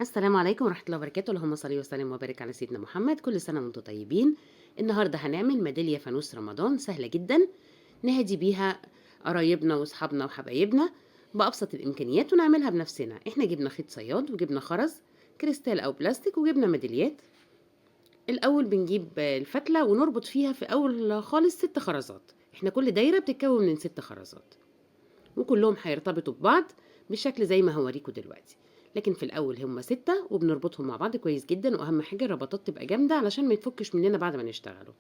السلام عليكم ورحمة الله وبركاته، اللهم صل وسلم وبارك على سيدنا محمد. كل سنة وانتم طيبين. النهارده هنعمل ميدالية فانوس رمضان سهلة جدا نهدي بيها قرايبنا واصحابنا وحبايبنا بأبسط الإمكانيات ونعملها بنفسنا. احنا جبنا خيط صياد وجبنا خرز كريستال أو بلاستيك وجبنا ميداليات. الأول بنجيب الفتلة ونربط فيها في أول خالص 6 خرزات. احنا كل دايرة بتتكون من 6 خرزات وكلهم هيرتبطوا ببعض بالشكل زي ما هوريكم دلوقتي. لكن في الأول هم 6 وبنربطهم مع بعض كويس جدا، وأهم حاجة الربطات تبقى جامدة علشان ما يتفكش مننا بعد ما نشتغلوا.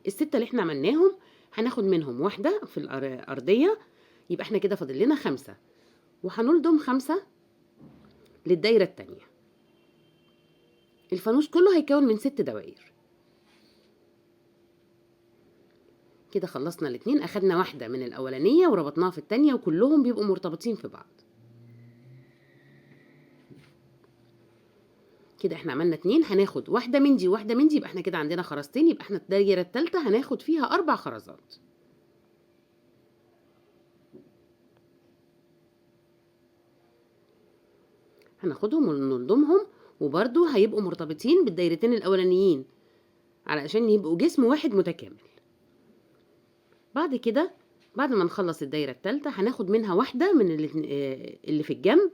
ال6 اللي احنا عملناهم هناخد منهم واحدة في الأرضية، يبقى احنا كده فاضل لنا 5، وهنلضم 5 للدايرة التانية. الفانوس كله هيكون من 6 دوائر. كده خلصنا الاتنين، أخدنا واحدة من الأولانية وربطناها في التانية وكلهم بيبقوا مرتبطين في بعض. كده احنا عملنا 2، هناخد واحدة من دي وواحدة من دي، يبقى احنا كده عندنا خرزتين، يبقى احنا الدايرة التالتة هناخد فيها 4 خرزات. هناخدهم ونلضمهم وبرضو هيبقوا مرتبطين بالدايرتين الأولانيين علشان يبقوا جسم واحد متكامل. بعد كده بعد ما نخلص الدايرة التالتة هناخد منها واحدة من اللي في الجنب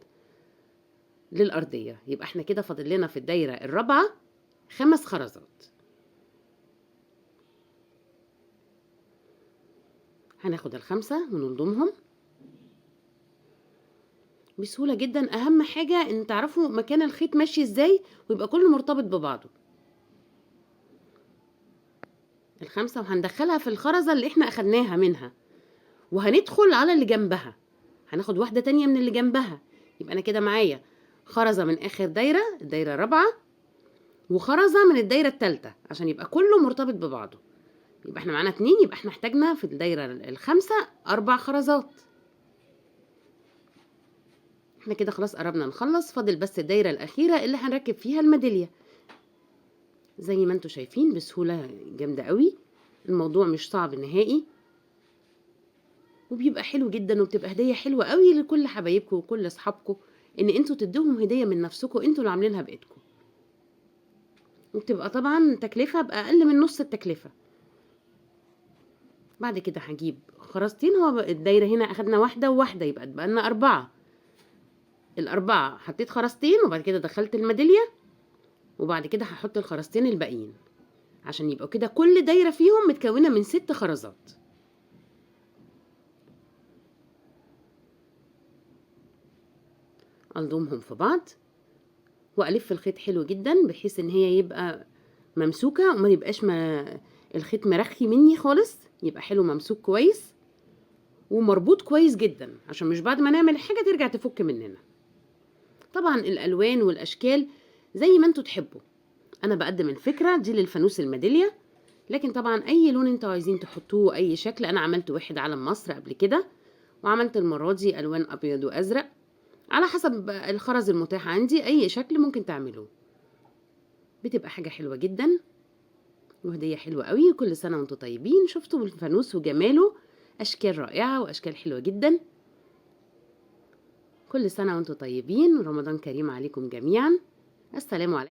للأرضية، يبقى احنا كده فاضل لنا في الدايرة الرابعة 5 خرزات. هناخد ال5 ونلضمهم بسهولة جدا. أهم حاجة إن تعرفوا مكان الخيط ماشي ازاي ويبقى كله مرتبط ببعضه. ال5 وهندخلها في الخرزة اللي احنا أخدناها منها وهندخل على اللي جنبها، هناخد واحدة تانية من اللي جنبها، يبقى أنا كده معايا خرزة من آخر دايرة الدايرة الرابعة وخرزة من الدايرة التالتة عشان يبقى كله مرتبط ببعضه. يبقى احنا معانا 2، يبقى احنا احتاجنا في الدايرة الخامسة 4 خرزات. احنا كده خلاص قربنا نخلص، فاضل بس الدايرة الأخيرة اللي هنركب فيها الميدالية. زي ما انتوا شايفين بسهولة جامدة قوي، الموضوع مش صعب نهائي وبيبقى حلو جدا، وبتبقى هدية حلوة قوي لكل حبايبكم وكل اصحابكم ان انتوا تدوهم هدية من نفسكم انتوا اللي عاملينها بايدكم، وبتبقى طبعا تكلفة بأقل من نص التكلفة. بعد كده هجيب خرزتين، هو الدايرة هنا اخدنا واحدة وواحدة يبقى اتبقى لنا 4. ال4 حطيت خرزتين وبعد كده دخلت الميدالية وبعد كده هحط الخرزتين الباقيين عشان يبقوا كده كل دايرة فيهم متكونة من 6 خرزات. ألضمهم في بعض وألف الخيط حلو جدا بحيث إن هي يبقى ممسوكة وما يبقاش الخيط مرخي مني خالص، يبقى حلو ممسوك كويس ومربوط كويس جدا عشان مش بعد ما نعمل حاجة ترجع تفك مننا. طبعا الألوان والأشكال زي ما انتوا تحبوا، أنا بقدم الفكرة دي للفانوس الميدالية، لكن طبعا أي لون انتوا عايزين تحطوه أي شكل. أنا عملت واحد علم مصر قبل كده وعملت المرة دي ألوان أبيض وأزرق، على حسب الخرز المتاح عندي أي شكل ممكن تعملوه. بتبقى حاجة حلوة جدا وهدية حلوة قوي. وكل سنة وانتم طيبين. شفتوا الفانوس وجماله، أشكال رائعة وأشكال حلوة جدا. كل سنة وانتم طيبين ورمضان كريم عليكم جميعا. السلام عليكم.